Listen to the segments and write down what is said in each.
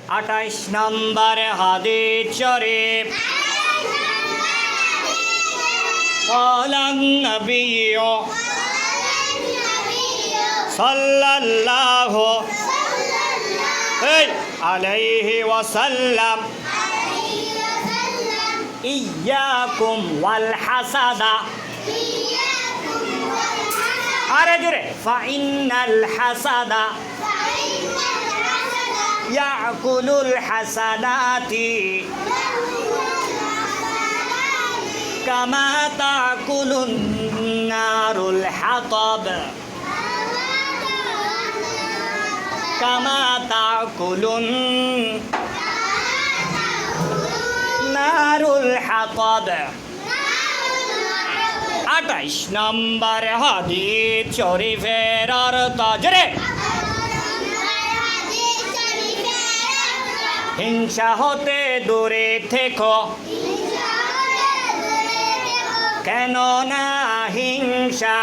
28 নম্বর হাদিস শরীফ قال النبي صلى الله عليه وسلم إياكم والحسد أرجره فإن الحسد يأكل الحسنات كما تأكل النار الحطب كما تأكل النار الحطب 28 নম্বর হাদিস শরীফের অর্থ জোরে হিংসা হতে দূরে থেকো কেননা হিংসা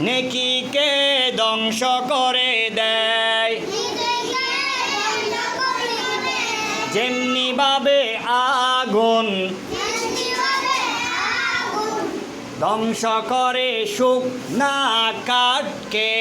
নেকিকে ধ্বংস করে দেয় যেমনি ভাবে আগুন ধ্বংস করে শুকনা কাঠকে